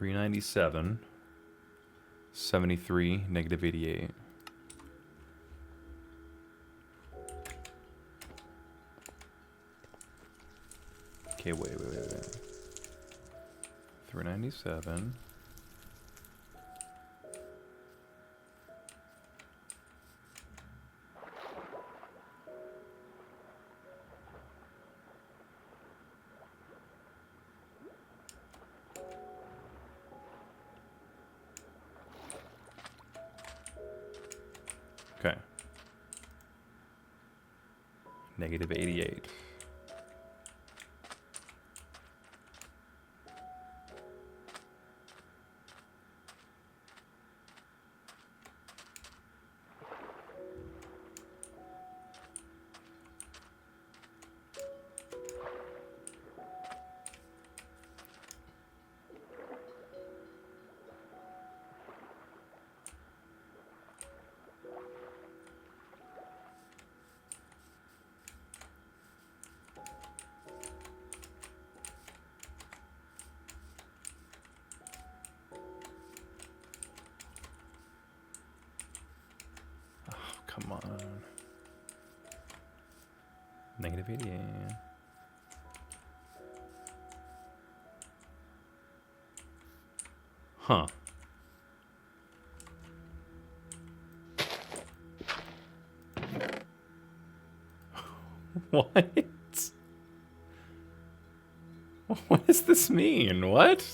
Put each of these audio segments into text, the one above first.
397. 73, negative 88. Okay, wait. 397. Okay. Negative 88. Come on. Negative 88. Huh. What? What does this mean? What?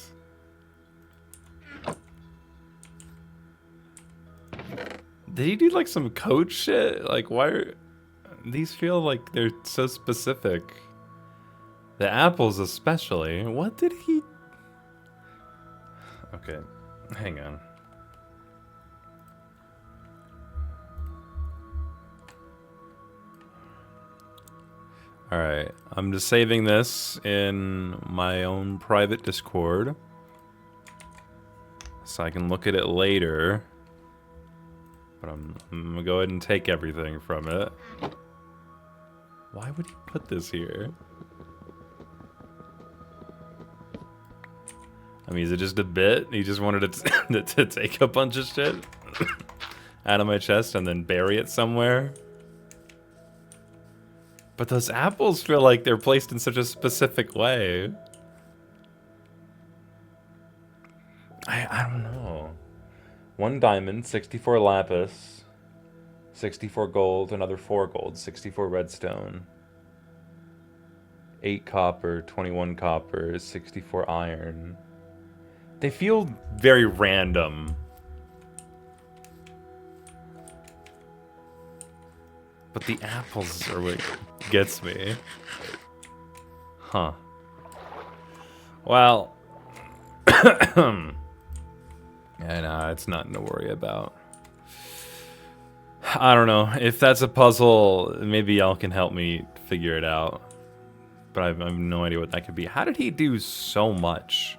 Did he do like some code shit? Like, why are these feel like they're so specific? The apples especially. What did he... Okay, hang on. Alright, I'm just saving this in my own private Discord so I can look at it later. But I'm gonna go ahead and take everything from it. Why would he put this here? I mean, is it just a bit? He just wanted to take a bunch of shit out of my chest and then bury it somewhere? But those apples feel like they're placed in such a specific way. I don't know. 1 diamond, 64 lapis, 64 gold, another 4 gold, 64 redstone, 8 copper, 21 copper, 64 iron. They feel very random. But the apples are what gets me. Huh. Well. Yeah, no, it's nothing to worry about. I don't know. If that's a puzzle, maybe y'all can help me figure it out. But I have no idea what that could be. How did he do so much?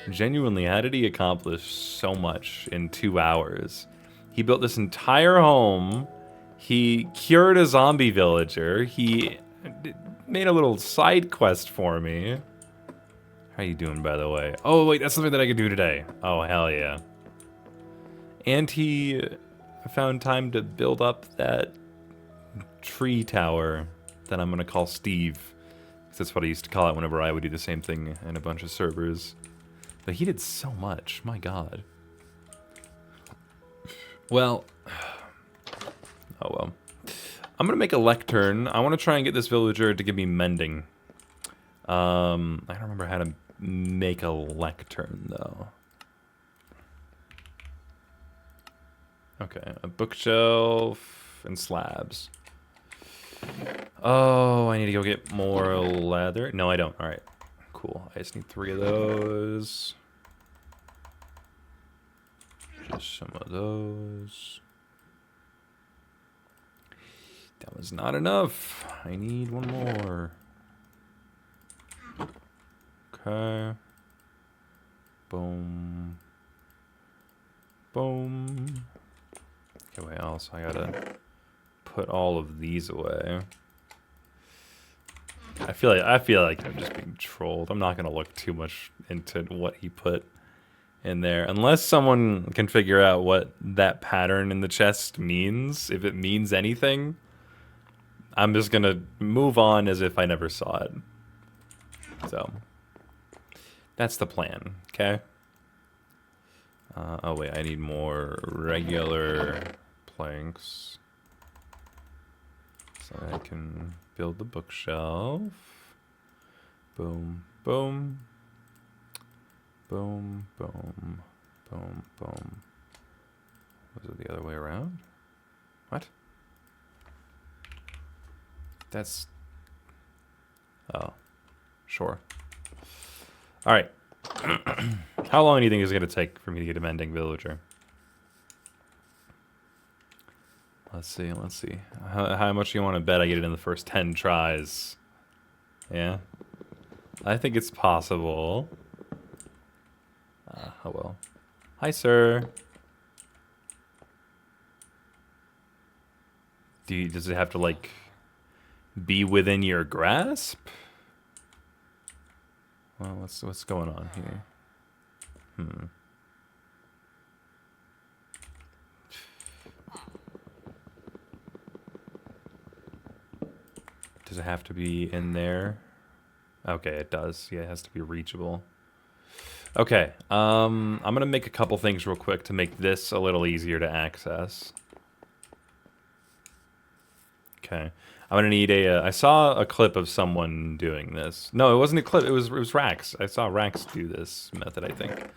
Genuinely, how did he accomplish so much in 2 hours? He built this entire home. He cured a zombie villager. He made a little side quest for me. How you doing, by the way? Oh, wait, that's something that I could do today. Oh, hell yeah. And he found time to build up that tree tower that I'm going to call Steve. Because that's what I used to call it whenever I would do the same thing in a bunch of servers. But he did so much. My god. Well. Oh, well. I'm going to make a lectern. I want to try and get this villager to give me mending. I don't remember how to make a lectern, though. Okay, a bookshelf and slabs. Oh, I need to go get more leather. No, I don't. All right, cool. I just need 3 of those. Just some of those. That was not enough. I need 1 more. Okay. Boom. Boom. Okay, wait, also I gotta put all of these away. I feel like I'm just being trolled. I'm not gonna look too much into what he put in there unless someone can figure out what that pattern in the chest means. If it means anything, I'm just gonna move on as if I never saw it. So that's the plan. Okay. Oh wait, I need more regular planks so I can build the bookshelf. Boom, boom, boom, boom, boom, boom. Was it the other way around? What? That's... Oh, sure. All right. How long do you think it's going to take for me to get a mending villager? Let's see, let's see. How much do you want to bet I get it in the first 10 tries? Yeah? I think it's possible. Oh well. Hi, sir. Does it have to, like, be within your grasp? Well, what's going on here? Does it have to be in there? Okay, it does. Yeah, it has to be reachable. Okay, I'm gonna make a couple things real quick to make this a little easier to access. Okay, I'm gonna need a. I saw a clip of someone doing this. No, it wasn't a clip. It was Rax. I saw Rax do this method, I think.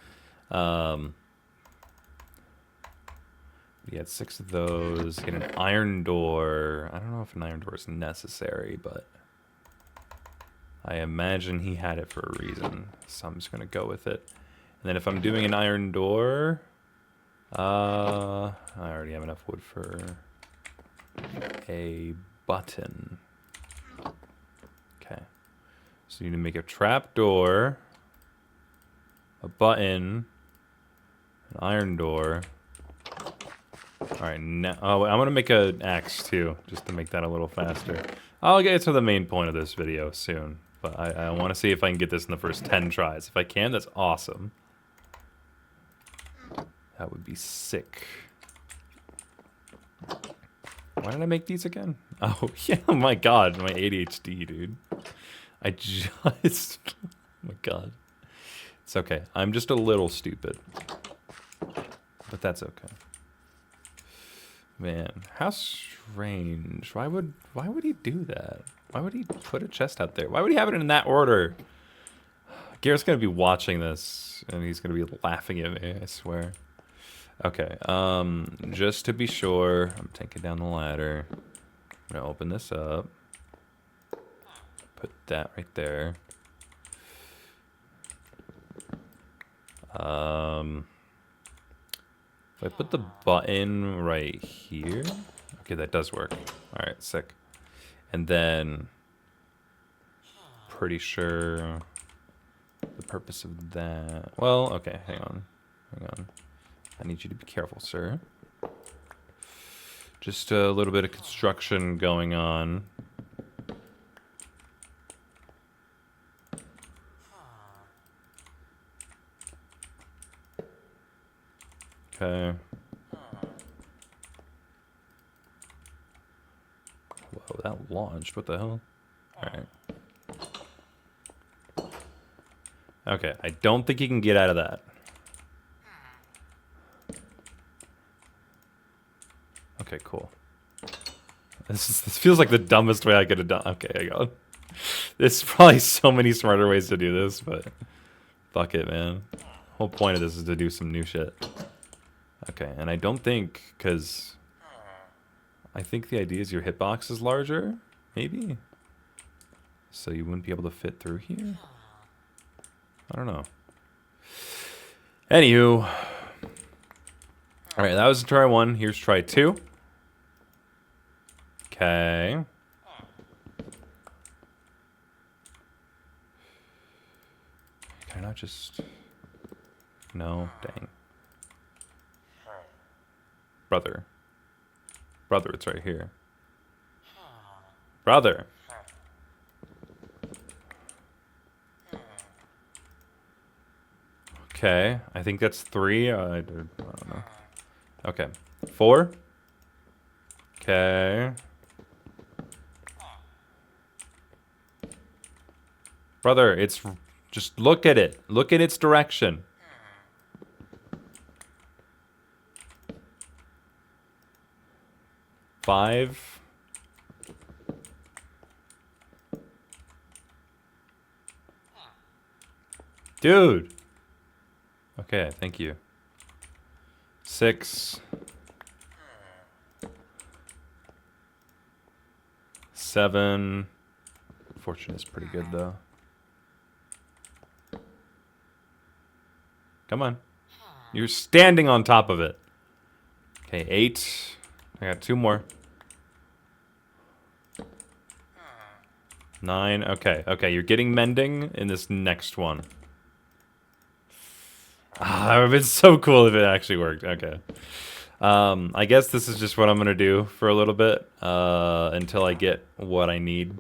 He had 6 of those. Get an iron door. I don't know if an iron door is necessary, but I imagine he had it for a reason, so I'm just gonna go with it. And then if I'm doing an iron door, I already have enough wood for a button. Okay, so you need to make a trap door, a button, an iron door. All right, now I'm gonna make an axe too, just to make that a little faster. I'll get to the main point of this video soon, but I want to see if I can get this in the first 10 tries. If I can, that's awesome. That would be sick. Why did I make these again? Oh, yeah, oh my god, my ADHD, dude. I just... oh my god. It's okay. I'm just a little stupid. But that's okay. Man, how strange. Why would he do that? Why would he put a chest out there? Why would he have it in that order? Garrett's gonna be watching this, and he's gonna be laughing at me, I swear. Okay, just to be sure, I'm taking down the ladder. I'm gonna open this up. Put that right there. If I put the button right here, okay, that does work. All right, sick. And then, pretty sure the purpose of that. Well, okay, hang on. I need you to be careful, sir. Just a little bit of construction going on. Okay. Whoa, that launched. What the hell? Alright. Okay, I don't think you can get out of that. Okay, cool. This feels like the dumbest way I could have done. Okay, I got it. There's probably so many smarter ways to do this, but fuck it, man. The whole point of this is to do some new shit. Okay, and I don't think, because I think the idea is your hitbox is larger, maybe? So you wouldn't be able to fit through here? I don't know. Anywho. Alright, that was try 1. Here's try 2. Okay. Can I not just... No, dang. Brother. Brother, it's right here. Brother. Okay, I think that's 3. I don't know. Okay, 4. Okay. Brother, it's... Just look at it. Look at its direction. Five. Dude. Okay, thank you. 6. 7. Fortune is pretty good, though. Come on. You're standing on top of it. Okay, 8. I got 2 more. 9. Okay, okay, you're getting mending in this next one. Ah, that would have been so cool if it actually worked. Okay. I guess this is just what I'm gonna do for a little bit, until I get what I need.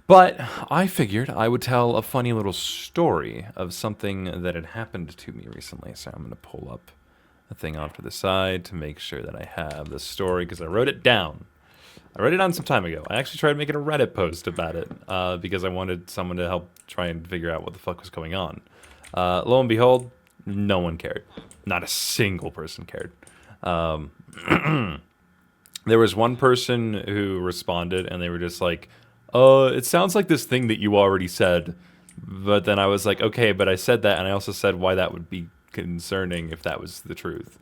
But I figured I would tell a funny little story of something that had happened to me recently. So I'm gonna pull up a thing off to the side to make sure that I have the story, because I wrote it down. I wrote it down some time ago. I actually tried making a Reddit post about it, because I wanted someone to help try and figure out what the fuck was going on. Lo and behold, no one cared. Not a single person cared. There was one person who responded, and they were just like, it sounds like this thing that you already said. But then I was like, okay, but I said that, and I also said why that would be concerning if that was the truth.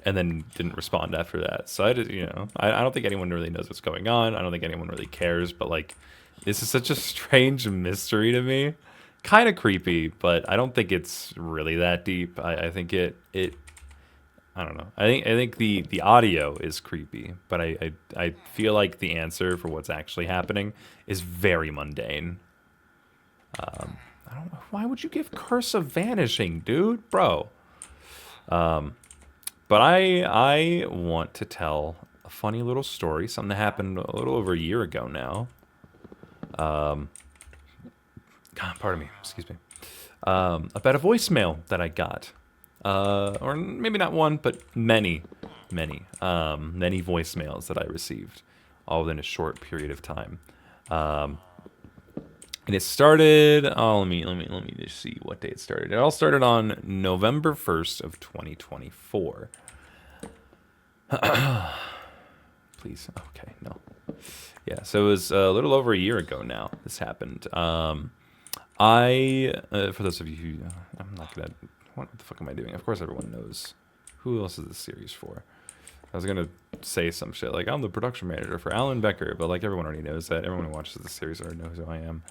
And then didn't respond after that. So I just, I don't think anyone really knows what's going on. I don't think anyone really cares, but like, this is such a strange mystery to me. Kind of creepy, but I don't think it's really that deep. I think it I don't know. I think the audio is creepy, but I feel like the answer for what's actually happening is very mundane. I don't know. Why would you give Curse of Vanishing, dude? Bro. But I want to tell a funny little story, something that happened a little over a year ago now. God, pardon me, excuse me. About a voicemail that I got. Or maybe not one, but many voicemails that I received, all within a short period of time. And it started, let me just see what day it started. It all started on November 1st of 2024. Please, okay, no. Yeah, so it was a little over a year ago now this happened. For those of you who, I'm not gonna, what the fuck am I doing? Of course everyone knows. Who else is this series for? I was gonna say some shit like, I'm the production manager for Alan Becker, but like everyone already knows that. Everyone who watches this series already knows who I am.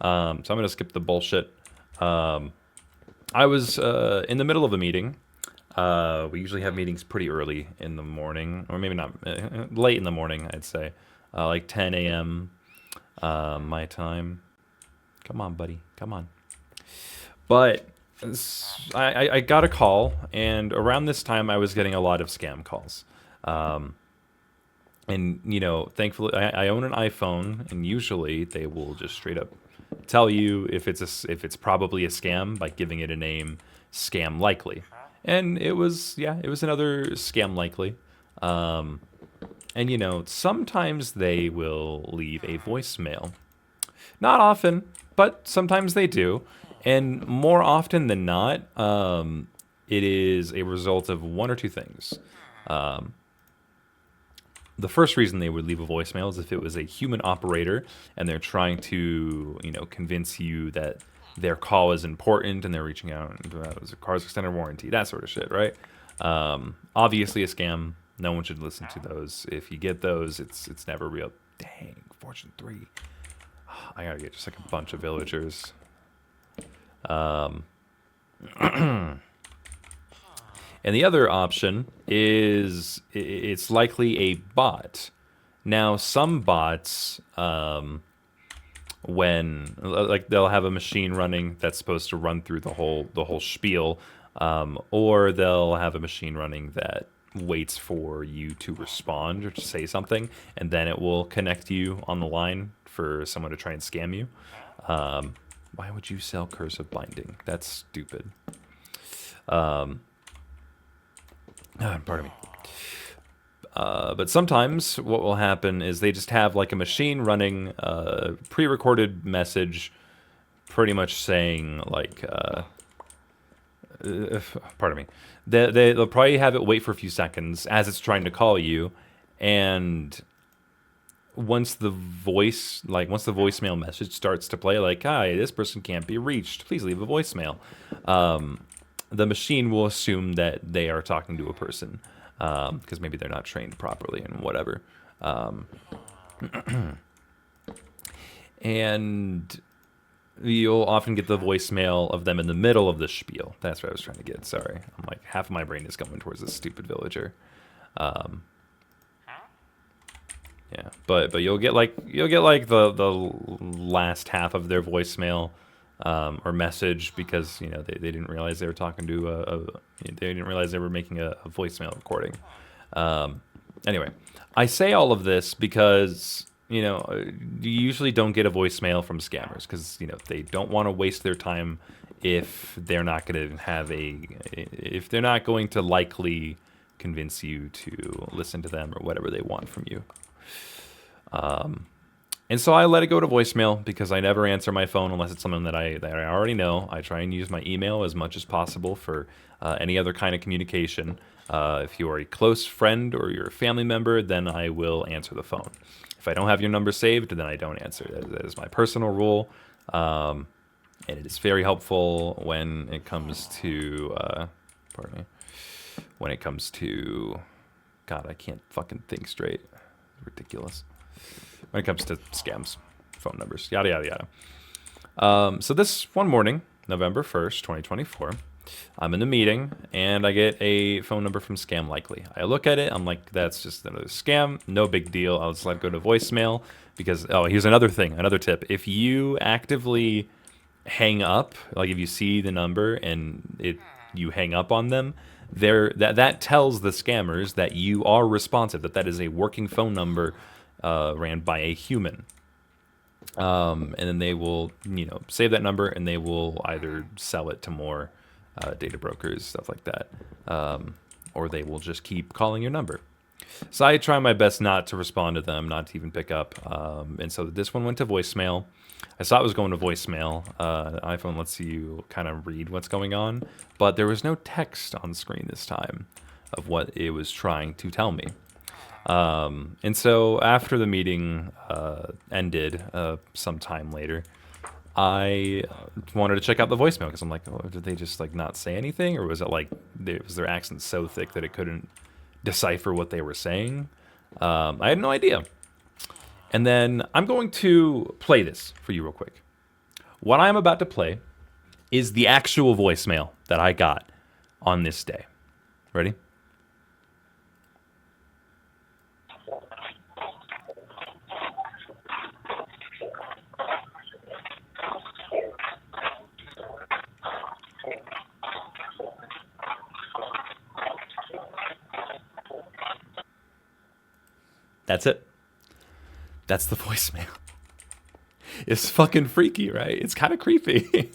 So I'm gonna skip the bullshit. I was in the middle of a meeting. We usually have meetings pretty early in the morning, or maybe not, late in the morning, I'd say. Like 10 a.m. My time. Come on, buddy, come on. But I got a call, and around this time I was getting a lot of scam calls. And thankfully I own an iPhone, and usually they will just straight up tell you if it's probably a scam by giving it a name, Scam Likely. And it was another Scam Likely. And sometimes they will leave a voicemail. Not often, but sometimes they do. And more often than not, it is a result of one or two things. The first reason they would leave a voicemail is if it was a human operator and they're trying to, convince you that their call is important and they're reaching out and it was a car's extended warranty, that sort of shit, right? Obviously a scam. No one should listen to those. If you get those, it's never real. Dang, Fortune 3. I gotta get just like a bunch of villagers. And the other option is it's likely a bot. Now, some bots, when like they'll have a machine running that's supposed to run through the whole spiel, or they'll have a machine running that waits for you to respond or to say something, and then it will connect you on the line for someone to try and scam you. Why would you sell cursive binding? That's stupid. Pardon me. But sometimes what will happen is they just have like a machine running a pre-recorded message pretty much saying like, pardon me, they'll probably have it wait for a few seconds as it's trying to call you, and once the voicemail message starts to play, like, hi, this person can't be reached, please leave a voicemail, the machine will assume that they are talking to a person, because maybe they're not trained properly and whatever. And you'll often get the voicemail of them in the middle of the spiel. That's what I was trying to get. Sorry. I'm like, half of my brain is going towards this stupid villager. Yeah, but you'll get like the last half of their voicemail or message, because they didn't realize they were talking to they didn't realize they were making a voicemail recording. Anyway, I say all of this because you usually don't get a voicemail from scammers, because they don't want to waste their time if they're not going to likely convince you to listen to them or whatever they want from you. And so I let it go to voicemail because I never answer my phone unless it's something that I already know. I try and use my email as much as possible for any other kind of communication. If you are a close friend or you're a family member, then I will answer the phone. If I don't have your number saved, then I don't answer. That is my personal rule. And it is very helpful when it comes to, pardon me, when it comes to, God, I can't fucking think straight. Ridiculous. When it comes to scams, phone numbers, yada, yada, yada. So this one morning, November 1st, 2024, I'm in a meeting, and I get a phone number from Scam Likely. I look at it, I'm like, that's just another scam, no big deal. I'll just let it go to voicemail, because, oh, here's another thing, another tip. If you actively hang up, like if you see the number and you hang up on them, that tells the scammers that you are responsive, that is a working phone number ran by a human. And then they will, save that number, and they will either sell it to more data brokers, stuff like that, or they will just keep calling your number. So I try my best not to respond to them, not to even pick up. And so this one went to voicemail. I saw it was going to voicemail. iPhone lets you kind of read what's going on, but there was no text on screen this time of what it was trying to tell me. And so after the meeting ended some time later, I wanted to check out the voicemail, because I'm like, oh, did they just like not say anything, or was it like was their accent so thick that it couldn't decipher what they were saying? I had no idea. And then I'm going to play this for you real quick. What I'm about to play is the actual voicemail that I got on this day. Ready? That's it. That's the voicemail. It's fucking freaky, right? It's kind of creepy.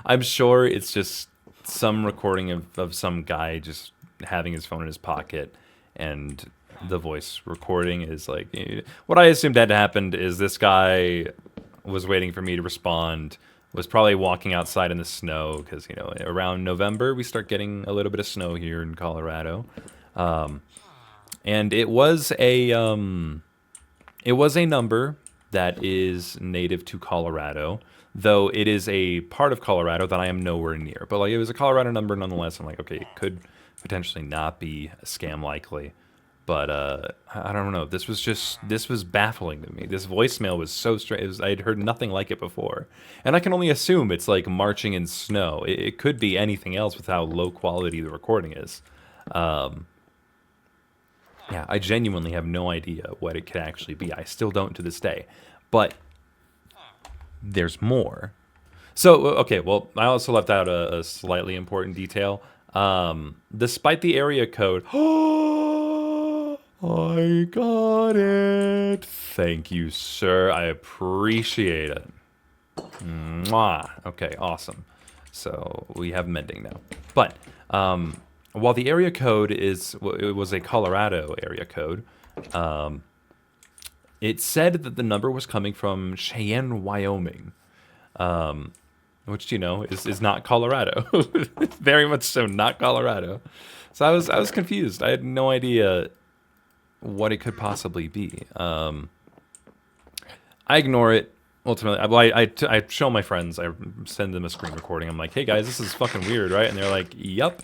I'm sure it's just some recording of some guy just having his phone in his pocket, and the voice recording is like... What I assumed had happened is this guy was waiting for me to respond, was probably walking outside in the snow, because, around November, we start getting a little bit of snow here in Colorado. And it was a number that is native to Colorado, though it is a part of Colorado that I am nowhere near. But like, it was a Colorado number nonetheless. I'm like, okay, it could potentially not be a Scam Likely, but I don't know. This was baffling to me. This voicemail was so strange. I had heard nothing like it before, and I can only assume it's like marching in snow. It could be anything else with how low quality the recording is. Yeah, I genuinely have no idea what it could actually be. I still don't to this day. But there's more. So, okay, well, I also left out a slightly important detail. Despite the area code... I got it. Thank you, sir. I appreciate it. Mwah. Okay, awesome. So we have mending now. But while the area code it was a Colorado area code, it said that the number was coming from Cheyenne, Wyoming, which is not Colorado. Very much so, not Colorado. So I was confused. I had no idea what it could possibly be. I ignore it. Ultimately, I show my friends. I send them a screen recording. I'm like, hey guys, this is fucking weird, right? And they're like, yep.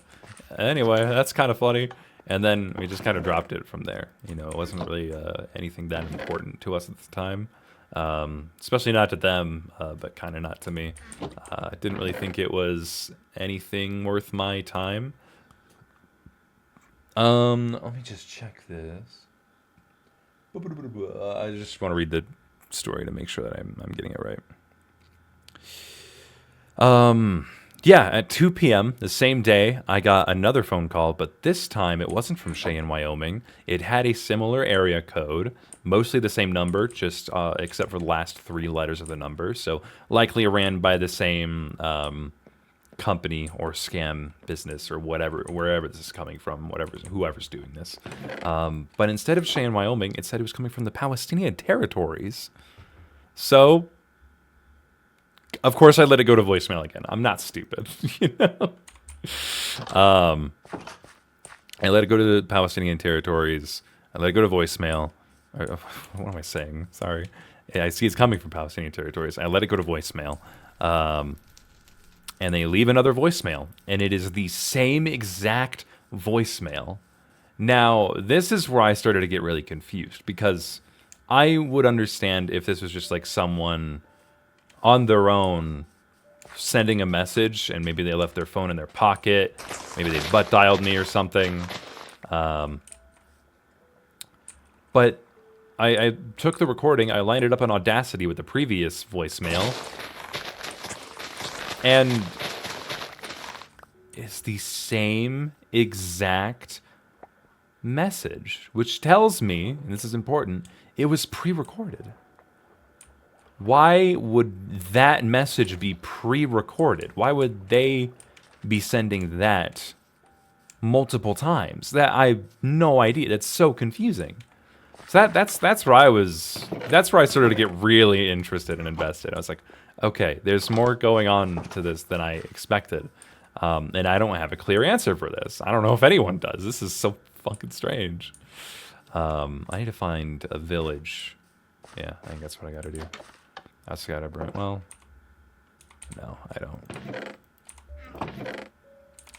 Anyway, that's kind of funny. And then we just kind of dropped it from there. It wasn't really anything that important to us at the time. Especially not to them, but kind of not to me. I didn't really think it was anything worth my time. Let me just check this. I just want to read the story to make sure that I'm getting it right. Yeah, at 2 p.m. the same day, I got another phone call, but this time it wasn't from Cheyenne, Wyoming. It had a similar area code, mostly the same number, just except for the last 3 letters of the number. So likely ran by the same company or scam business or whatever, wherever this is coming from, whoever's doing this. But instead of Cheyenne, Wyoming, it said it was coming from the Palestinian territories. So, of course, I let it go to voicemail again. I'm not stupid, I let it go to the Palestinian territories. I let it go to voicemail. What am I saying? Sorry. Yeah, I see it's coming from Palestinian territories. I let it go to voicemail. And they leave another voicemail. And it is the same exact voicemail. Now, this is where I started to get really confused. Because I would understand if this was just like someone on their own sending a message, and maybe they left their phone in their pocket, maybe they butt dialed me or something. But I took the recording, I lined it up on Audacity with the previous voicemail, and it's the same exact message, which tells me, and this is important, it was pre-recorded. Why would that message be pre-recorded? Why would they be sending that multiple times? That I have no idea. That's so confusing. So that's where that's where I started to get really interested and invested. I was like, okay, there's more going on to this than I expected. And I don't have a clear answer for this. I don't know if anyone does. This is so fucking strange. I need to find a village. Yeah, I think that's what I gotta do. I just gotta bring, well, no, I don't.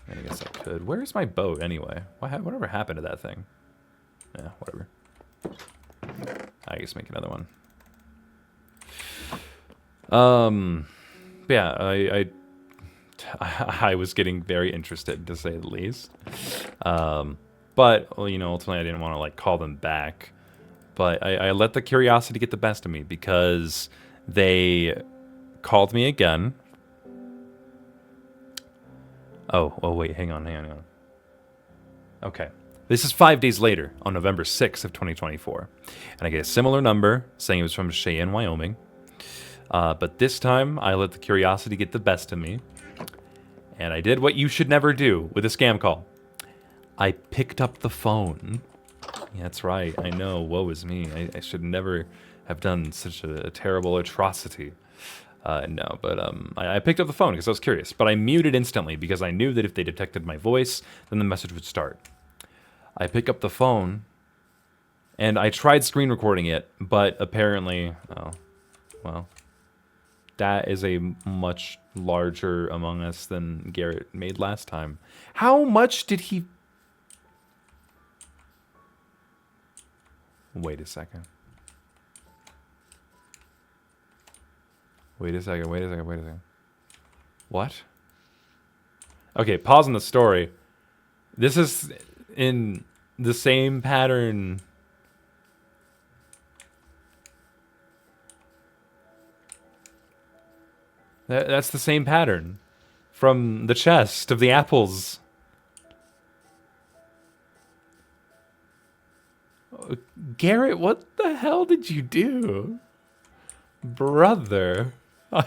I guess I could. Where's my boat anyway? Whatever happened to that thing? Yeah, whatever. I guess make another one. Yeah, I was getting very interested, to say the least. But, well, ultimately I didn't want to, like, call them back. But I let the curiosity get the best of me, because they called me again. Oh, wait, hang on. Okay. This is 5 days later, on November 6th of 2024. And I get a similar number, saying it was from Cheyenne, Wyoming. But this time, I let the curiosity get the best of me. And I did what you should never do with a scam call. I picked up the phone. Yeah, that's right, I know, woe is me. I should never have done such a terrible atrocity. No, but I picked up the phone because I was curious. But I muted instantly because I knew that if they detected my voice, then the message would start. I pick up the phone, and I tried screen recording it, but apparently, oh, well, that is a much larger Among Us than Garrett made last time. How much did he... Wait a second. Wait a second. What? Okay, pausing the story. This is in the same pattern. That's the same pattern from the chest of the apples. Garrett, what the hell did you do? Brother. All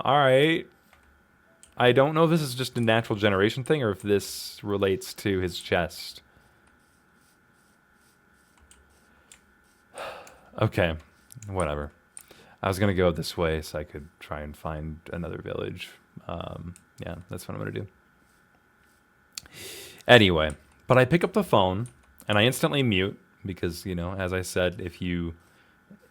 right. I don't know if this is just a natural generation thing or if this relates to his chest. Okay, whatever. I was gonna go this way so I could try and find another village. Yeah, that's what I'm gonna do. Anyway, but I pick up the phone and I instantly mute because, you know, as I said, if you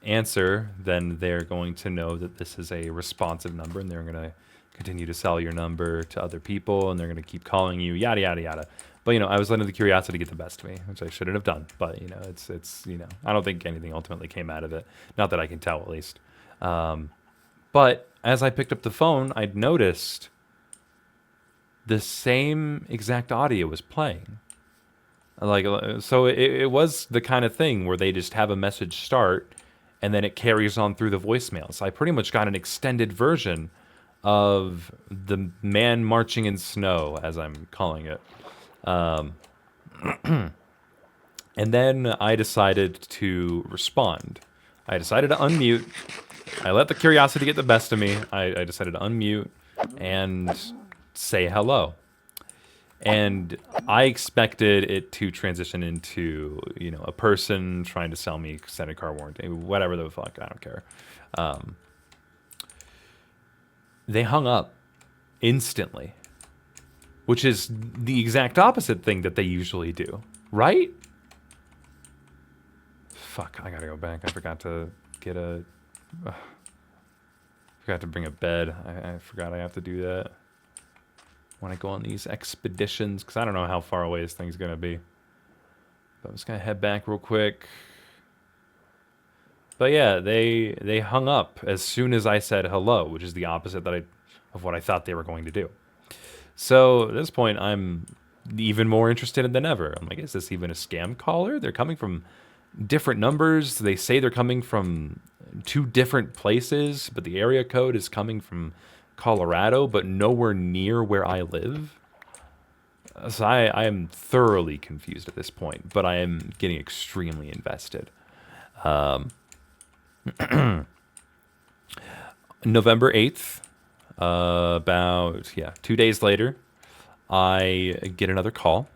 answer, then they're going to know that this is a responsive number and they're going to continue to sell your number to other people and they're going to keep calling you, yada, yada, yada. But, you know, I was letting the curiosity get the best of me, which I shouldn't have done. But, you know, you know, I don't think anything ultimately came out of it. Not that I can tell, at least. But as I picked up the phone, I'd noticed the same exact audio was playing. Like, so it was the kind of thing where they just have a message start and then it carries on through the voicemails. I pretty much got an extended version of the man marching in snow, as I'm calling it. And then I decided to respond. I decided to unmute. I let the curiosity get the best of me. I decided to unmute and say hello. And I expected it to transition into, you know, a person trying to sell me extended car warranty, whatever the fuck, I don't care. They hung up instantly, which is the exact opposite thing that they usually do, right? Fuck, I gotta go back. I forgot to get forgot to bring a bed. I forgot I have to do that when I go on these expeditions, because I don't know how far away this thing's going to be. But I'm just going to head back real quick. But yeah, they hung up as soon as I said hello, which is the opposite of what I thought they were going to do. So at this point, I'm even more interested than ever. I'm like, is this even a scam caller? They're coming from different numbers. They say they're coming from 2 different places, but the area code is coming from Colorado, but nowhere near where I live. So I am thoroughly confused at this point, but I am getting extremely invested. November 8th, about 2 days later, I get another call.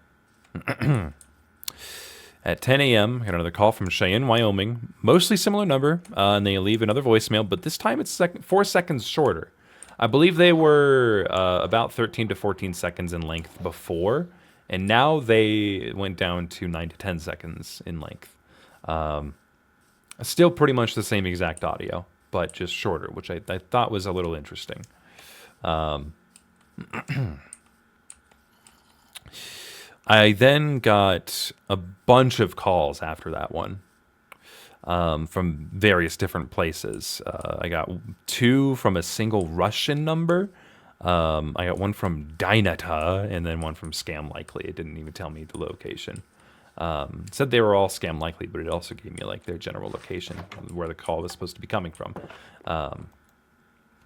At 10 a.m., I got another call from Cheyenne, Wyoming. Mostly similar number, and they leave another voicemail, but this time it's 4 seconds shorter. I believe they were about 13 to 14 seconds in length before, and now they went down to 9 to 10 seconds in length. Still pretty much the same exact audio, but just shorter, which I thought was a little interesting. I then got a bunch of calls after that one. From various different places. I got 2 from a single Russian number. I got one from Dynata and then one from Scam Likely. It didn't even tell me the location. It said they were all Scam Likely, but it also gave me like their general location where the call was supposed to be coming from. But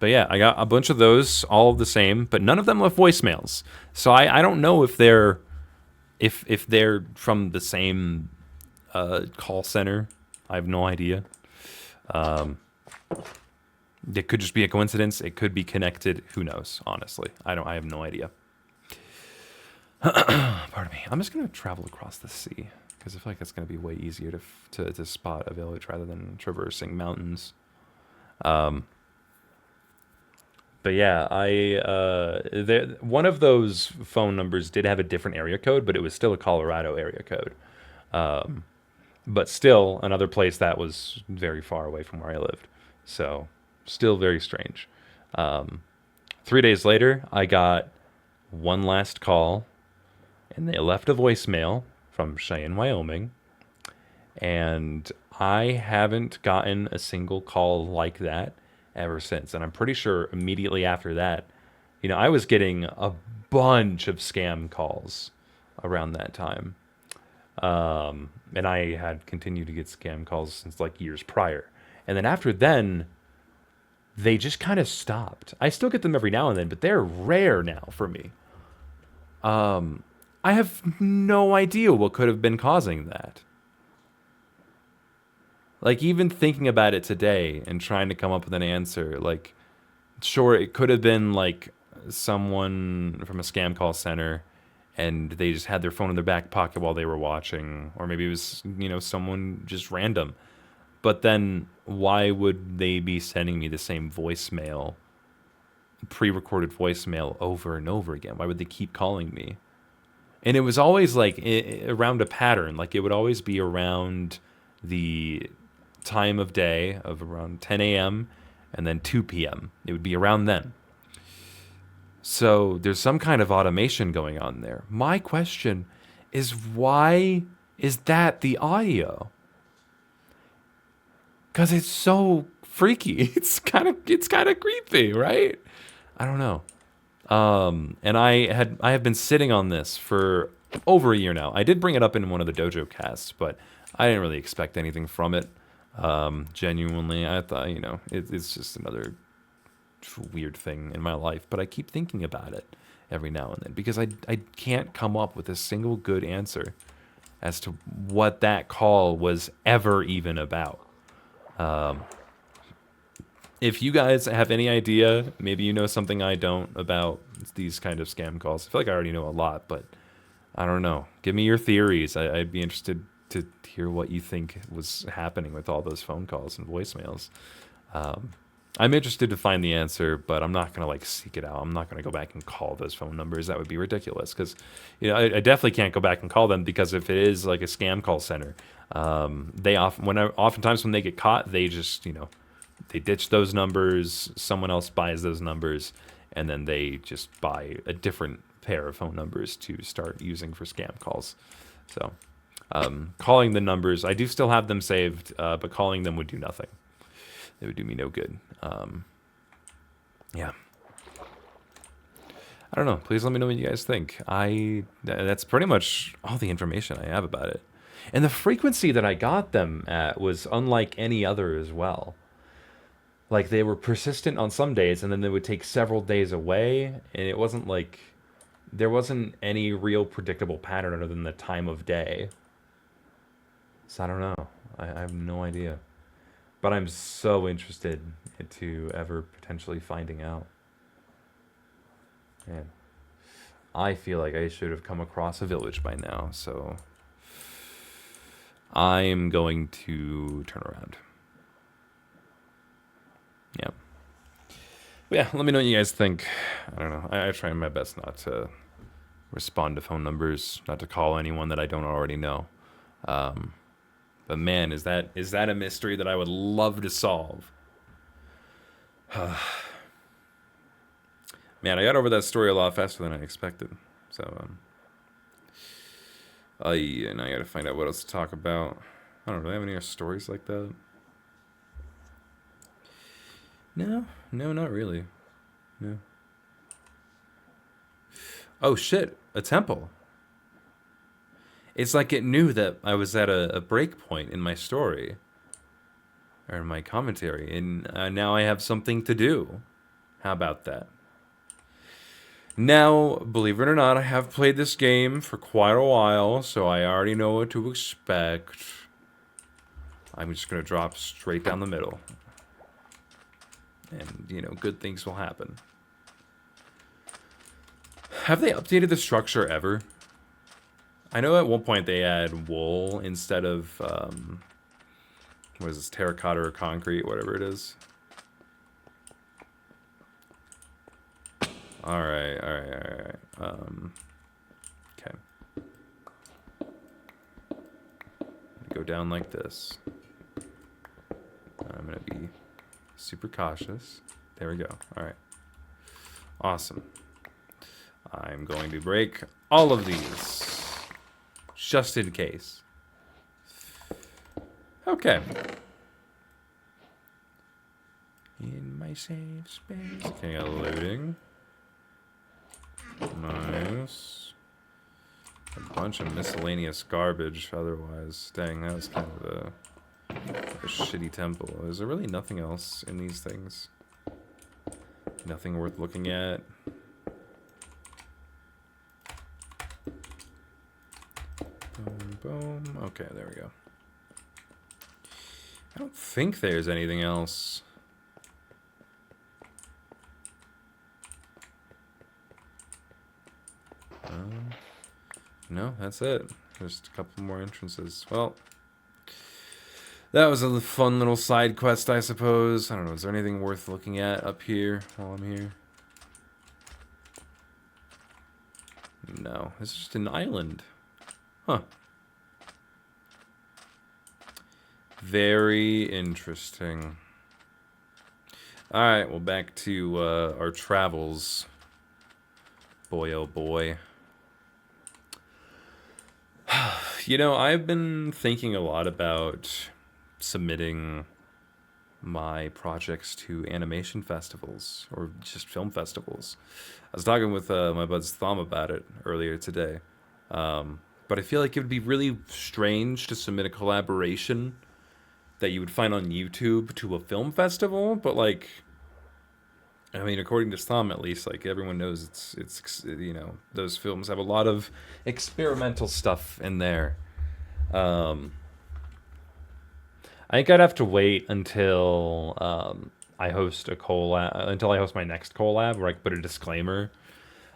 yeah, I got a bunch of those, all the same, but none of them left voicemails. So I don't know if they're from the same call center. I have no idea. It could just be a coincidence. It could be connected. Who knows? Honestly, I have no idea. Pardon me. I'm just gonna travel across the sea because I feel like that's gonna be way easier to spot a village rather than traversing mountains. But yeah, one of those phone numbers did have a different area code, but it was still a Colorado area code. But still another place that was very far away from where I lived. So still very strange. 3 days later, I got one last call, and they left a voicemail from Cheyenne, Wyoming. And I haven't gotten a single call like that ever since. And I'm pretty sure immediately after that, you know, I was getting a bunch of scam calls around that time. And I had continued to get scam calls since like years prior. And then after then, they just kind of stopped. I still get them every now and then, but they're rare now for me. I have no idea what could have been causing that. Like, even thinking about it today and trying to come up with an answer, like, sure, it could have been, like, someone from a scam call center and they just had their phone in their back pocket while they were watching, or maybe it was, you know, someone just random. But then why would they be sending me the same voicemail, pre-recorded voicemail over and over again? Why would they keep calling me? And it was always like around a pattern. Like, it would always be around the time of day of around 10 a.m. and then 2 p.m. It would be around then. So there's some kind of automation going on there. My question is, why is that the audio? Because it's so freaky. It's kind of creepy, right? I don't know. And I have been sitting on this for over a year now. I did bring it up in one of the dojo casts, but I didn't really expect anything from it. Genuinely, I thought, you know, it's just another weird thing in my life. But I keep thinking about it every now and then because I can't come up with a single good answer as to what that call was ever even about. If you guys have any idea, maybe you know something I don't about these kind of scam calls. I feel like I already know a lot, but I don't know. Give me your theories. I'd be interested to hear what you think was happening with all those phone calls and voicemails. I'm interested to find the answer, but I'm not gonna like seek it out. I'm not gonna go back and call those phone numbers. That would be ridiculous because, you know, I definitely can't go back and call them because if it is like a scam call center, oftentimes when they get caught, they just, you know, they ditch those numbers. Someone else buys those numbers, and then they just buy a different pair of phone numbers to start using for scam calls. So, calling the numbers, I do still have them saved, but calling them would do nothing. They would do me no good. Yeah. I don't know. Please let me know what you guys think. That's pretty much all the information I have about it. And the frequency that I got them at was unlike any other as well. Like, they were persistent on some days, and then they would take several days away, and it wasn't like there wasn't any real predictable pattern other than the time of day. So I don't know. I have no idea. But I'm so interested into ever potentially finding out. Man, I feel like I should have come across a village by now, so I'm going to turn around. Yeah. But yeah, let me know what you guys think. I don't know. I try my best not to respond to phone numbers, not to call anyone that I don't already know. But man, is that a mystery that I would love to solve? Man, I got over that story a lot faster than I expected. So, and I gotta find out what else to talk about. I don't know. Do I have any other stories like that? No, not really. No. Oh shit! A temple. It's like it knew that I was at a break point in my story, or in my commentary, and now I have something to do. How about that? Now, believe it or not, I have played this game for quite a while, so I already know what to expect. I'm just going to drop straight down the middle. And, you know, good things will happen. Have they updated the structure ever? I know at one point they had wool instead of, what is this, terracotta or concrete, whatever it is. Alright. Okay. Go down like this. I'm gonna be super cautious. There we go. Alright. Awesome. I'm going to break all of these. Just in case. Okay. In my safe space. Okay, loading. Nice. A bunch of miscellaneous garbage otherwise. Dang, that was kind of a shitty temple. Is there really nothing else in these things? Nothing worth looking at? Boom, boom. Okay, there we go. I don't think there's anything else. No, that's it. Just a couple more entrances. Well, that was a fun little side quest, I suppose. I don't know, is there anything worth looking at up here while I'm here? No, this is just an island. Huh. Very interesting. Alright, well, back to our travels. Boy, oh boy. You know, I've been thinking a lot about submitting my projects to animation festivals or just film festivals. I was talking with my bud's Thom about it earlier today. But I feel like it would be really strange to submit a collaboration that you would find on YouTube to a film festival, but like, I mean, according to Thom, at least, like everyone knows, it's you know, those films have a lot of experimental stuff in there. I think I'd have to wait until I host a collab, until I host my next collab, where I can put a disclaimer,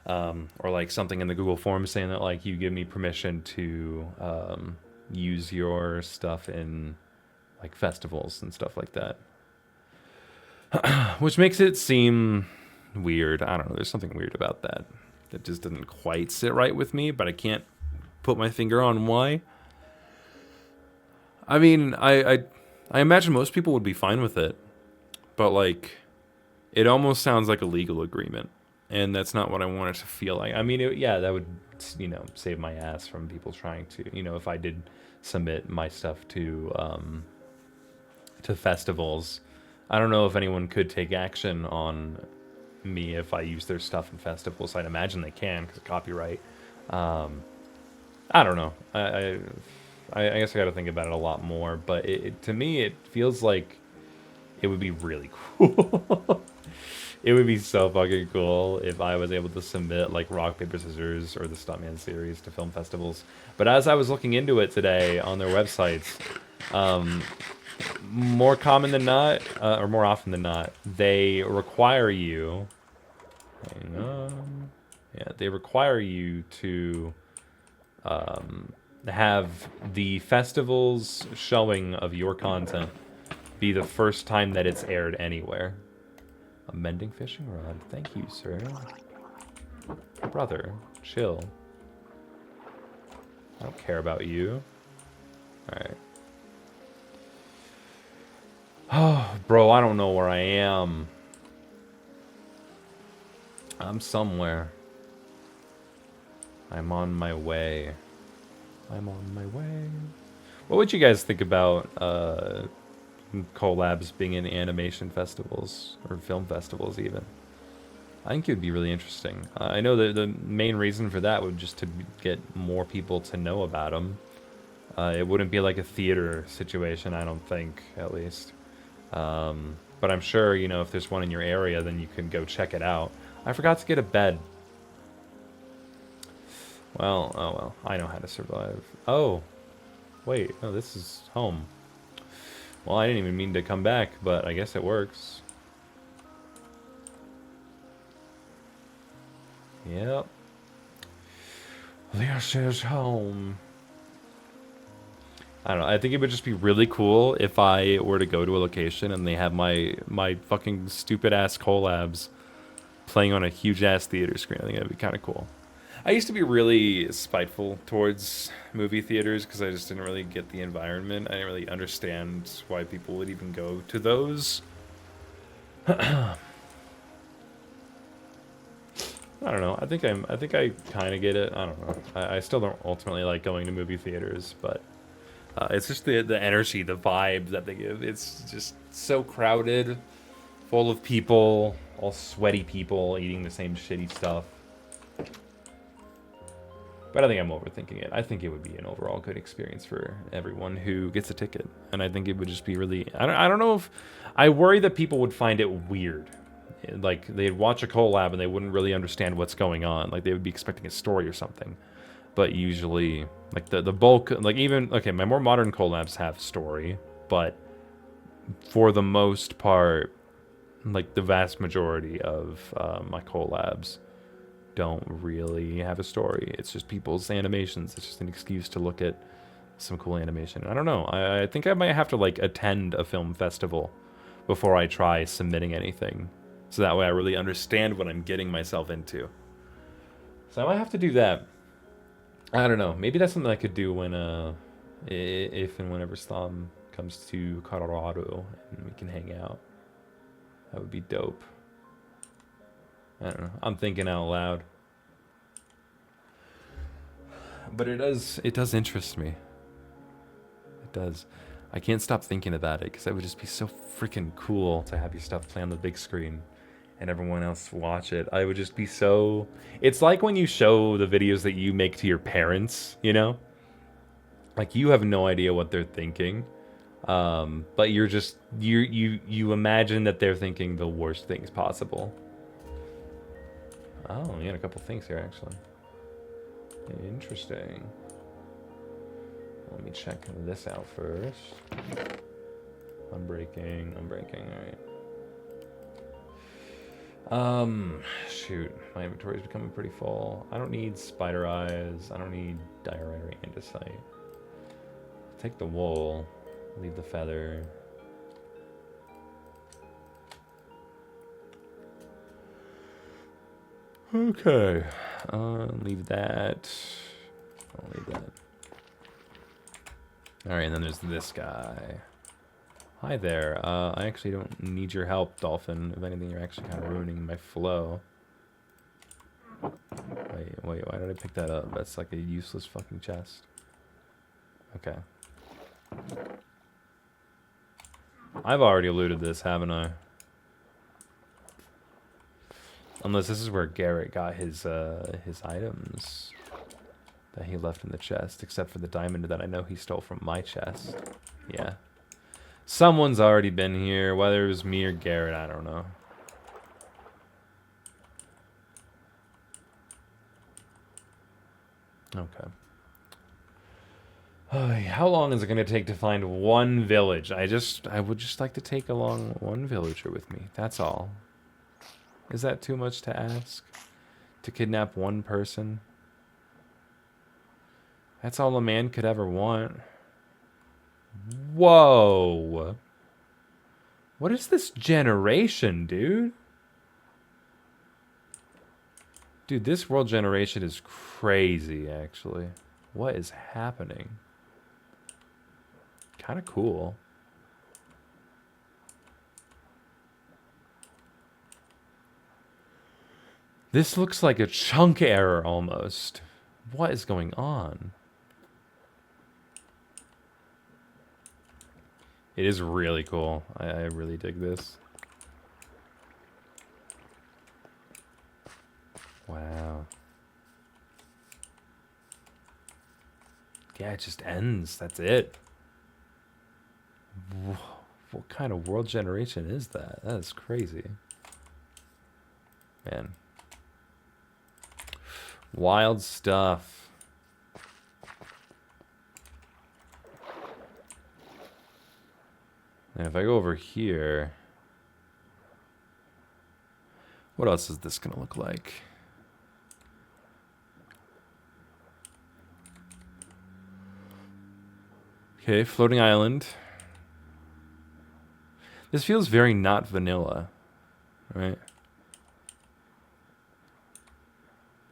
or like something in the Google Forms saying that like you give me permission to use your stuff in like festivals and stuff like that. Which makes it seem weird. I don't know. There's something weird about that. That just didn't quite sit right with me, but I can't put my finger on why. I mean, I imagine most people would be fine with it, but like, it almost sounds like a legal agreement, and that's not what I want it to feel like. I mean, yeah, that would, you know, save my ass from people trying to, you know, if I did submit my stuff to festivals. I don't know if anyone could take action on me if I use their stuff in festivals. I'd imagine they can because of copyright. I don't know. I guess I got to think about it a lot more. But to me, it feels like it would be really cool. It would be so fucking cool if I was able to submit like Rock, Paper, Scissors or the Stuntman series to film festivals. But as I was looking into it today on their websites, more common than not, or more often than not, they require you. Hang on. Yeah, they require you to have the festival's showing of your content be the first time that it's aired anywhere. A mending fishing rod. Thank you, sir. Brother, chill. I don't care about you. Alright. Oh, bro, I don't know where I am. I'm somewhere. I'm on my way. I'm on my way. What would you guys think about collabs being in animation festivals or film festivals even? I think it would be really interesting. I know that the main reason for that would just to get more people to know about them. It wouldn't be like a theater situation, I don't think, at least. But I'm sure, you know, if there's one in your area, then you can go check it out. I forgot to get a bed. Well, oh well, I know how to survive. Oh, wait, no, this is home. Well, I didn't even mean to come back, but I guess it works. Yep. This is home. I don't know. I think it would just be really cool if I were to go to a location and they have my fucking stupid ass collabs playing on a huge ass theater screen. I think that'd be kind of cool. I used to be really spiteful towards movie theaters because I just didn't really get the environment. I didn't really understand why people would even go to those. I don't know. I think I kind of get it. I don't know. I still don't ultimately like going to movie theaters, but it's just the energy, the vibe that they give. It's just so crowded, full of people, all sweaty people eating the same shitty stuff. But I think I'm overthinking it. I think it would be an overall good experience for everyone who gets a ticket. And I think it would just be really... I don't know if... I worry that people would find it weird. Like, they'd watch a collab and they wouldn't really understand what's going on. Like, they would be expecting a story or something. But usually, like, the bulk... Like, even... Okay, my more modern collabs have story. But for the most part, like the vast majority of my collabs don't really have a story. It's just people's animations. It's just an excuse to look at some cool animation. I don't know. I think I might have to like attend a film festival before I try submitting anything, so that way I really understand what I'm getting myself into. So I might have to do that. I don't know. Maybe that's something I could do when if and whenever Slam comes to Colorado and we can hang out. That would be dope. I don't know. I'm thinking out loud. But it does interest me. It does. I can't stop thinking about it because that would just be so freaking cool to have your stuff play on the big screen and everyone else watch it. I would just be so... It's like when you show the videos that you make to your parents, you know? Like, you have no idea what they're thinking. But you're just... You imagine that they're thinking the worst things possible. Oh, we got a couple things here, actually. Interesting. Let me check this out first. Unbreaking, alright. Shoot. My inventory is becoming pretty full. I don't need spider eyes. I don't need diorite or andesite. Take the wool. Leave the feather. Okay. Leave that. I'll leave that. Alright, and then there's this guy. Hi there. I actually don't need your help, Dolphin. If anything, you're actually kind of ruining my flow. Wait, why did I pick that up? That's like a useless fucking chest. Okay. I've already looted this, haven't I? Unless this is where Garrett got his items that he left in the chest, except for the diamond that I know he stole from my chest. Yeah. Someone's already been here, whether it was me or Garrett, I don't know. Okay. How long is it going to take to find one village? I would just like to take along one villager with me. That's all. Is that too much to ask? To kidnap one person? That's all a man could ever want. Whoa. What is this generation, dude? Dude, this world generation is crazy, actually. What is happening? Kind of cool. This looks like a chunk error almost. What is going on? It is really cool. I really dig this. Wow. Yeah, it just ends. That's it. What kind of world generation is that? That is crazy. Man. Wild stuff. And if I go over here, what else is this gonna look like? Okay, floating island. This feels very not vanilla, right?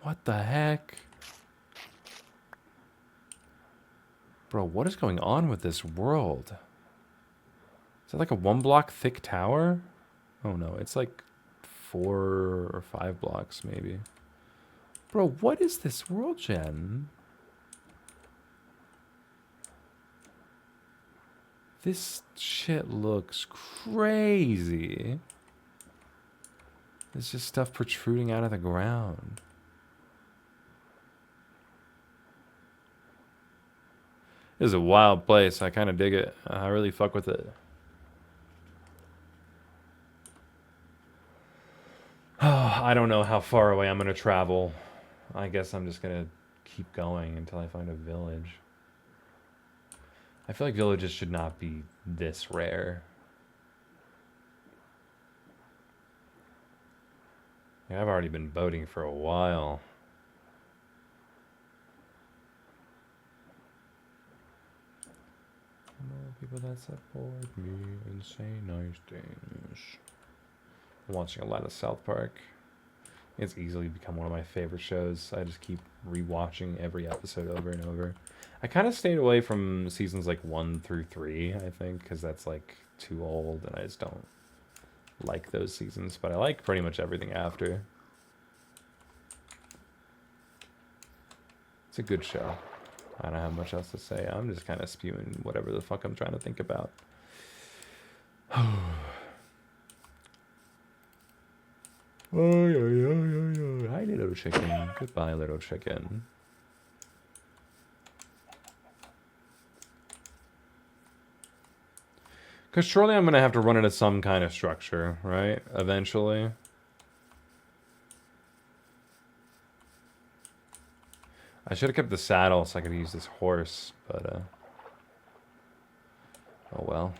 What the heck? Bro, what is going on with this world? Is that like a 1 block thick tower? Oh no, it's like 4 or 5 blocks maybe. Bro, what is this world gen? This shit looks crazy. There's just stuff protruding out of the ground. This is a wild place. I kind of dig it. I really fuck with it. Oh, I don't know how far away I'm going to travel. I guess I'm just going to keep going until I find a village. I feel like villages should not be this rare. Yeah, I've already been boating for a while. People that support me and say nice things. I'm watching a lot of South Park. It's easily become one of my favorite shows. I just keep rewatching every episode over and over. I kind of stayed away from seasons like 1 through 3, I think, because that's like too old and I just don't like those seasons. But I like pretty much everything after. It's a good show. I don't have much else to say. I'm just kind of spewing whatever the fuck I'm trying to think about. Oh, yeah. Hi, little chicken. Goodbye, little chicken. Because surely I'm going to have to run into some kind of structure, right? Eventually. I should have kept the saddle so I could use this horse, but, oh well.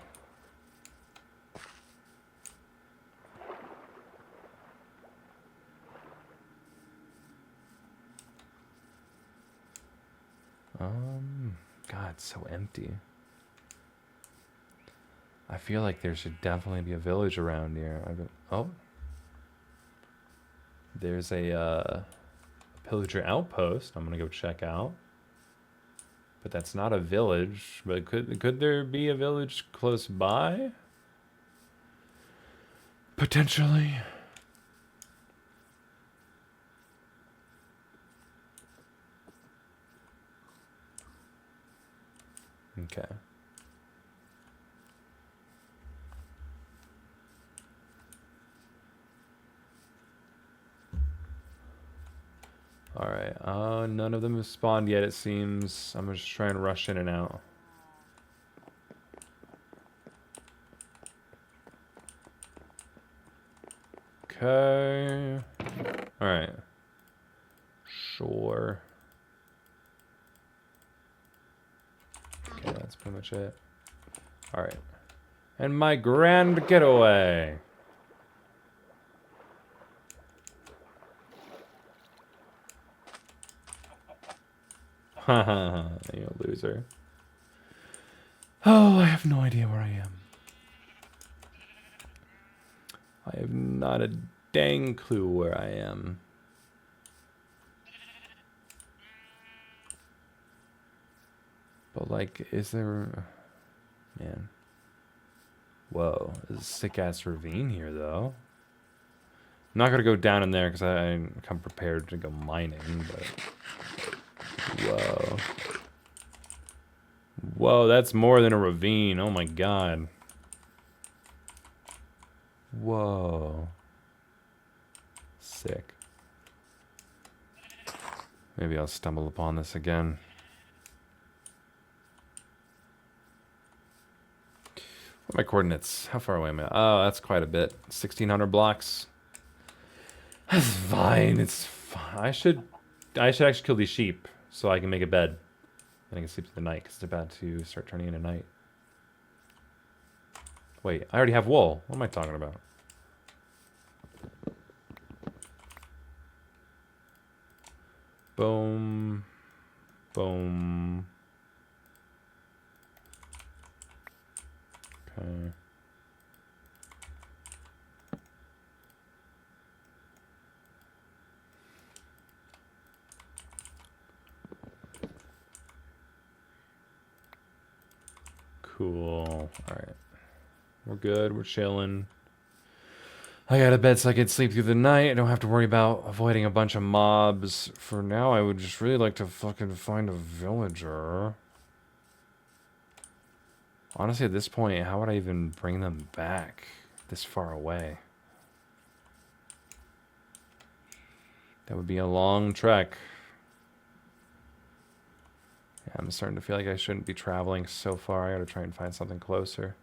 God, it's so empty. I feel like there should definitely be a village around here. Oh. There's a pillager outpost I'm gonna go check out. But that's not a village. But could there be a village close by? Potentially. Okay. Alright, none of them have spawned yet, it seems. I'm just trying to rush in and out. Okay. Alright. Sure. Okay, that's pretty much it. Alright. And my grand getaway. Haha, you loser. Oh, I have no idea where I am. I have not a dang clue where I am. But like, is there... Man. Whoa, there's a sick-ass ravine here, though. I'm not gonna go down in there because I come prepared to go mining, but... Whoa. Whoa, that's more than a ravine. Oh my god. Whoa. Sick. Maybe I'll stumble upon this again. What are my coordinates? How far away am I? Oh, that's quite a bit. 1,600 blocks. That's fine. It's fine. I should actually kill these sheep so I can make a bed. And I can sleep through the night because it's about to start turning into night. Wait, I already have wool. What am I talking about? Boom. Boom. Okay. Cool. Alright. We're good. We're chilling. I got a bed so I can sleep through the night. I don't have to worry about avoiding a bunch of mobs. For now, I would just really like to fucking find a villager. Honestly, at this point, how would I even bring them back this far away? That would be a long trek. Yeah, I'm starting to feel like I shouldn't be traveling so far. I gotta try and find something closer.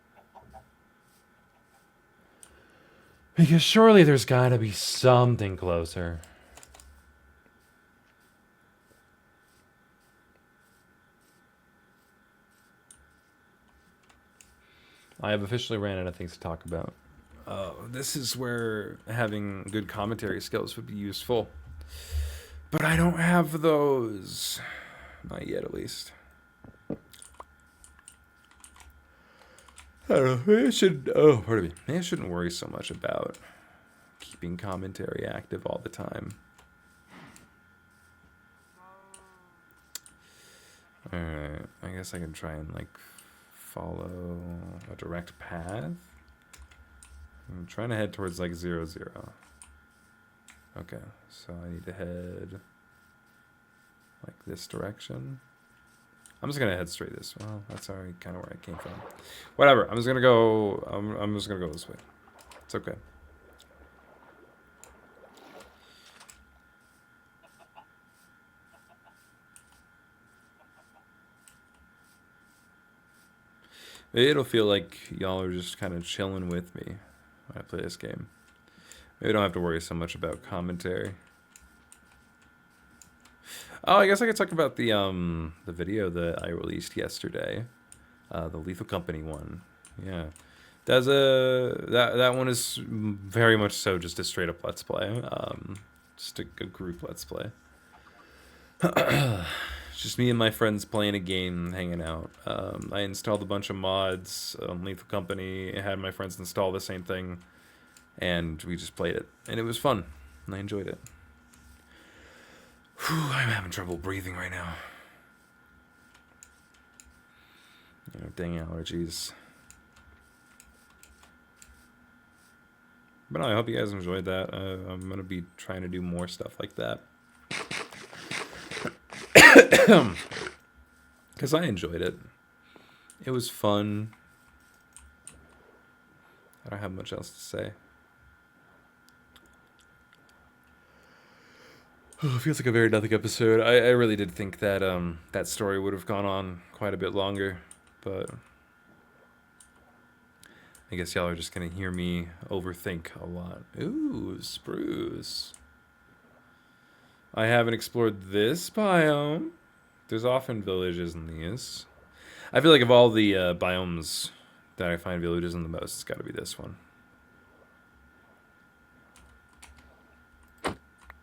Because surely there's gotta be something closer. I have officially ran out of things to talk about. This is where having good commentary skills would be useful. But I don't have those. Not yet, at least. I don't know. Maybe I should. Oh, pardon me. Maybe I shouldn't worry so much about keeping commentary active all the time. Alright. I guess I can try and, like, follow a direct path. I'm trying to head towards, like, 0, 0. Okay. So I need to head, like, this direction. I'm just gonna head straight this way. Well, that's already kind of where I came from. Whatever. I'm just gonna go. I'm just gonna go this way. It's okay. It'll feel like y'all are just kind of chilling with me when I play this game. Maybe I don't have to worry so much about commentary. Oh, I guess I could talk about the video that I released yesterday, the Lethal Company one. Yeah, that one is very much so just a straight up let's play, just a group let's play. Just me and my friends playing a game, hanging out. I installed a bunch of mods on Lethal Company. I had my friends install the same thing, and we just played it, and it was fun, and I enjoyed it. Whew, I'm having trouble breathing right now. You know, dang allergies. But no, I hope you guys enjoyed that. I'm gonna be trying to do more stuff like that. Because I enjoyed it. It was fun. I don't have much else to say. Oh, it feels like a very nothing episode. I really did think that that story would have gone on quite a bit longer, but I guess y'all are just gonna hear me overthink a lot. Ooh, spruce. I haven't explored this biome. There's often villages in these. I feel like of all the biomes that I find villages in the most, it's got to be this one.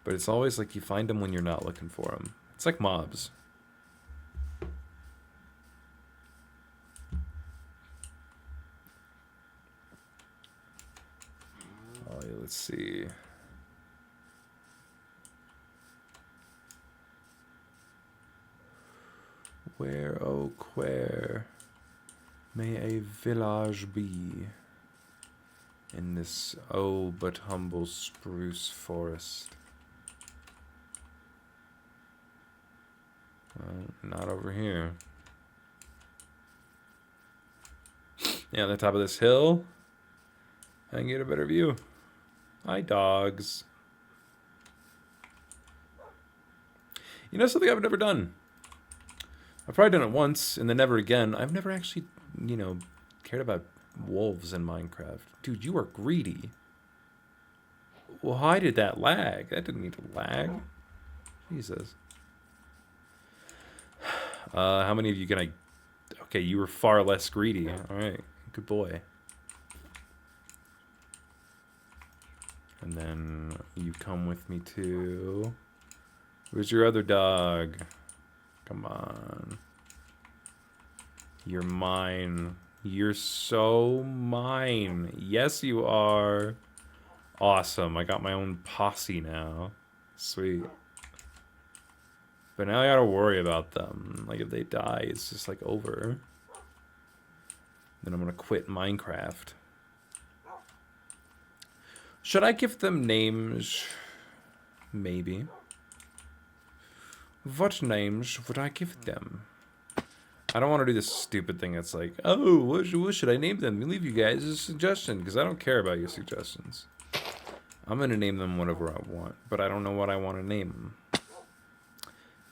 But it's always like you find them when you're not looking for them. It's like mobs. Oh, yeah, let's see. Where, oh, where may a village be in this oh but humble spruce forest? Well, not over here. Yeah, on the top of this hill, I can get a better view. Hi, dogs. You know something I've never done? I've probably done it once and then never again. I've never actually, you know, cared about wolves in Minecraft. Dude, you are greedy. Why did that lag? That didn't need to lag. Jesus. How many of you can I... Okay, you were far less greedy. Alright, good boy. And then you come with me too. Where's your other dog? Come on. You're mine. You're so mine. Yes, you are. Awesome. I got my own posse now. Sweet. But now I gotta worry about them. Like, if they die, it's just, like, over. Then I'm gonna quit Minecraft. Should I give them names? Maybe. What names would I give them? I don't want to do this stupid thing that's like, oh, what should I name them? Leave you guys a suggestion, because I don't care about your suggestions. I'm going to name them whatever I want, but I don't know what I want to name them.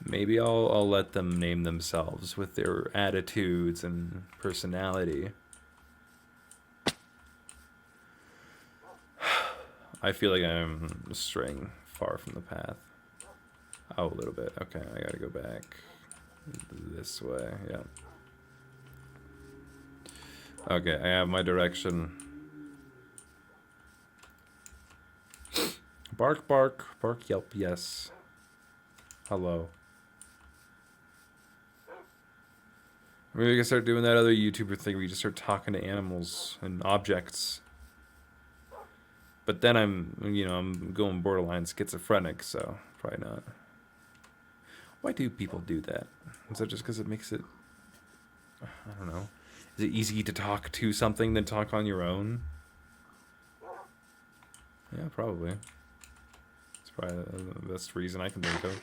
Maybe I'll let them name themselves with their attitudes and personality. I feel like I'm straying far from the path. Oh, a little bit. Okay, I gotta go back this way. Yeah. Okay, I have my direction. Bark, bark, bark, yelp, yes. Hello. Maybe we can start doing that other YouTuber thing where you just start talking to animals and objects. But then I'm going borderline schizophrenic, so probably not. Why do people do that? Is that just because it makes it... I don't know. Is it easy to talk to something than talk on your own? Yeah, probably. It's probably the best reason I can think of.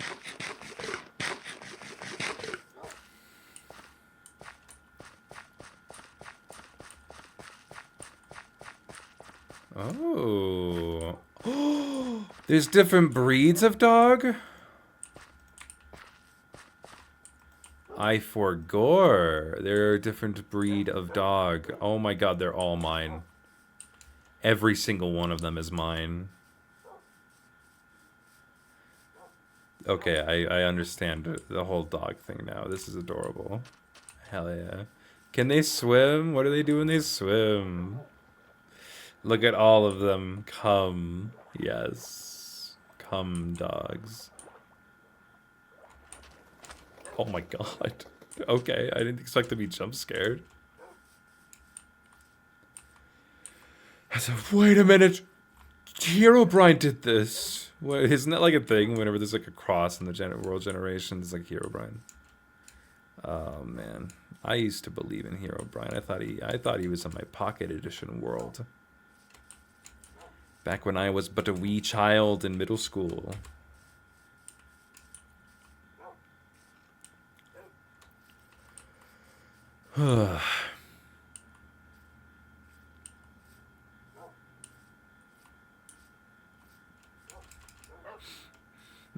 Oh. There's different breeds of dog? I forgore. There are a different breed of dog. Oh my god, they're all mine. Every single one of them is mine. Okay, I understand the whole dog thing now. This is adorable. Hell yeah. Can they swim? What do they do when they swim? Look at all of them. Come. Yes. Come, dogs. Oh my god. Okay, I didn't expect to be jump scared. I said, wait a minute. Herobrine did this. What, isn't that like a thing whenever there's like a cross in the world generations, like Herobrine? Oh man. I used to believe in Herobrine. I thought he was in my pocket edition world. Back when I was but a wee child in middle school.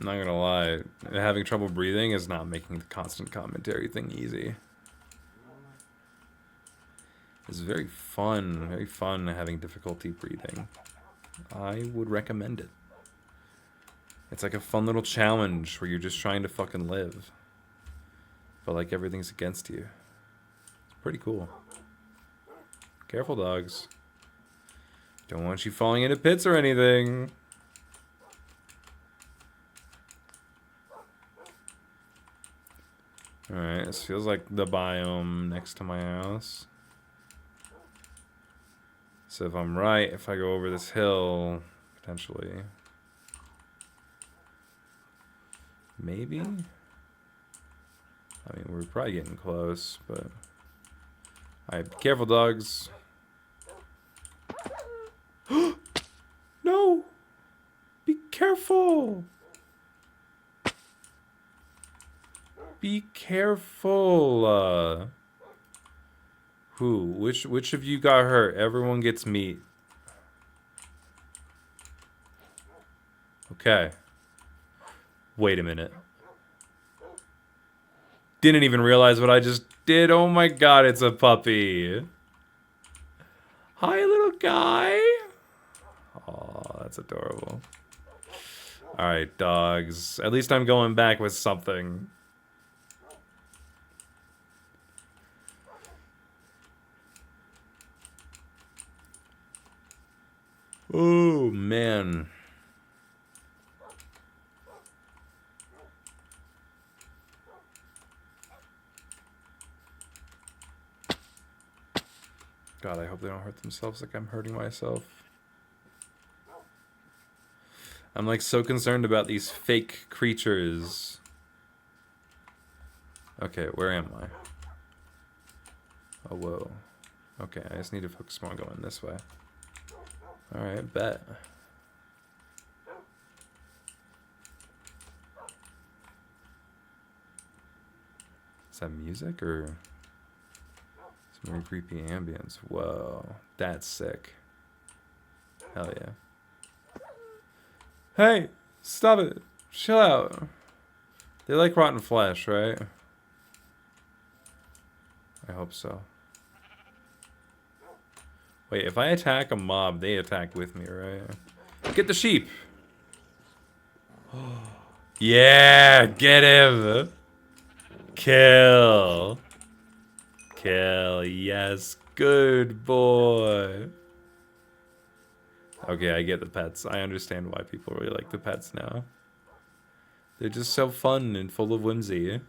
I'm not gonna lie, having trouble breathing is not making the constant commentary thing easy. It's very fun having difficulty breathing. I would recommend it. It's like a fun little challenge where you're just trying to fucking live. But like everything's against you. It's pretty cool. Careful, dogs. Don't want you falling into pits or anything. Alright, this feels like the biome next to my house. So if I'm right, if I go over this hill, potentially. Maybe? I mean, we're probably getting close, but... Alright, be careful, dogs. No! Be careful! Be careful! Who? Which of you got hurt? Everyone gets meat. Okay. Wait a minute. Didn't even realize what I just did. Oh my god, it's a puppy. Hi, little guy. Oh, that's adorable. Alright, dogs. At least I'm going back with something. Oh, man. God, I hope they don't hurt themselves like I'm hurting myself. I'm like so concerned about these fake creatures. Okay, where am I? Oh, whoa. Okay, I just need to focus more on going this way. Alright, bet. Is that music or some really creepy ambience? Whoa, that's sick. Hell yeah. Hey, stop it. Chill out. They like rotten flesh, right? I hope so. Wait, if I attack a mob, they attack with me, right? Get the sheep! Yeah, get him! Kill! Kill, yes, good boy. Okay, I get the pets. I understand why people really like the pets now. They're just so fun and full of whimsy.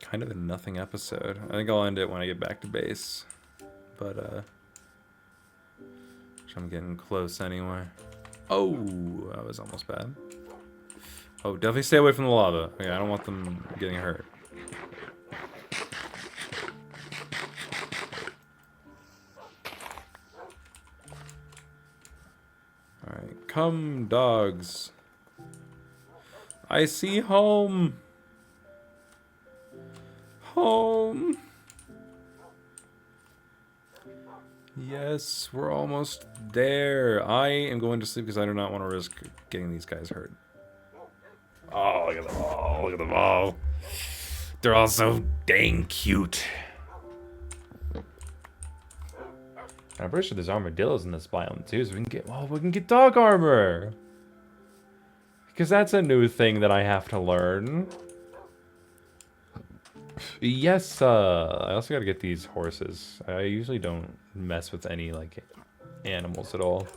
Kind of a nothing episode. I think I'll end it when I get back to base. But, I'm getting close anyway. Oh, that was almost bad. Oh, definitely stay away from the lava. Okay, I don't want them getting hurt. Alright, come, dogs. I see home. Home. Yes, we're almost there. I am going to sleep because I do not want to risk getting these guys hurt. Oh, look at them all. Look at them all. They're all so dang cute. I'm pretty sure there's armadillos in this biome too, so we can get dog armor. Because that's a new thing that I have to learn. Yes, I also gotta get these horses. I usually don't mess with any, like, animals at all.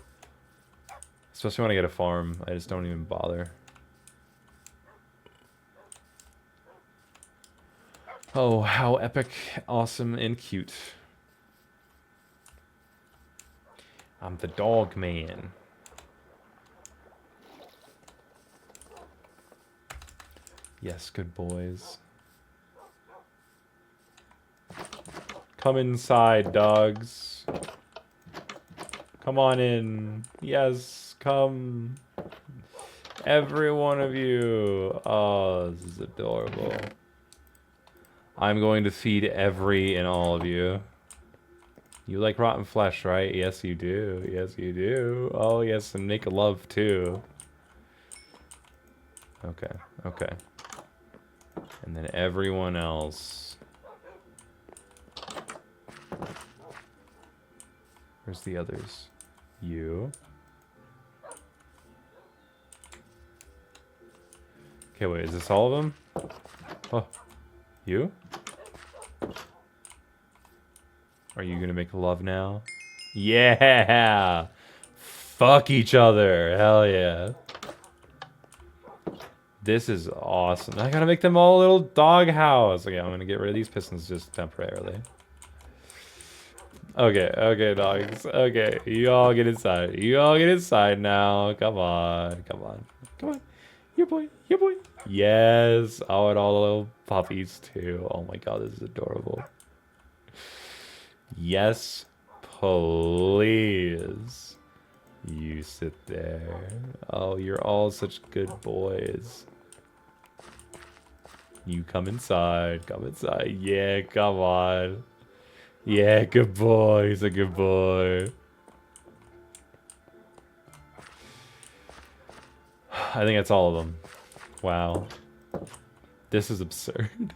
Especially when I get a farm, I just don't even bother. Oh, how epic, awesome, and cute. I'm the dog man. Yes, good boys. Come inside, dogs. Come on in. Yes, come. Every one of you. Oh, this is adorable. I'm going to feed every and all of you. You like rotten flesh, right? Yes, you do. Yes, you do. Oh, yes, and make love, too. Okay, okay. And then everyone else. Where's the others? You. Okay, wait, is this all of them? Oh. You? Are you gonna make love now? Yeah! Fuck each other! Hell yeah. This is awesome. I gotta make them all a little dog house. Okay, I'm gonna get rid of these pistons just temporarily. Okay, okay, dogs. Okay, you all get inside. You all get inside now. Come on, come on. Come on. Your boy, your boy. Yes. Oh, and all the little puppies too. Oh my god, this is adorable. Yes, please. You sit there. Oh, you're all such good boys. You come inside. Come inside. Yeah, come on. Yeah, good boy. He's a good boy. I think that's all of them. Wow. This is absurd.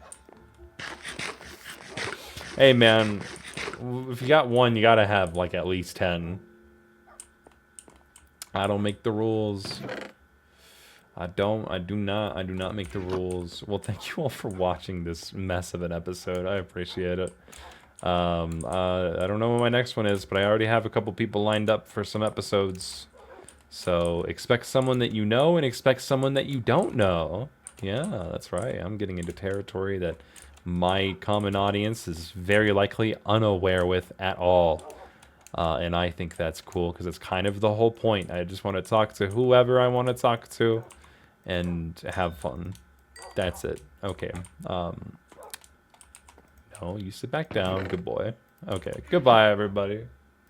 Hey, man. If you got one, you gotta have, like, at least 10. I don't make the rules. I do not make the rules. Well, thank you all for watching this mess of an episode. I appreciate it. I don't know what my next one is, but I already have a couple people lined up for some episodes. So expect someone that you know and expect someone that you don't know. Yeah, that's right. I'm getting into territory that my common audience is very likely unaware with at all. And I think that's cool because it's kind of the whole point. I just want to talk to whoever I want to talk to and have fun. That's it. Okay. No, you sit back down. Good boy. Okay. Goodbye, everybody.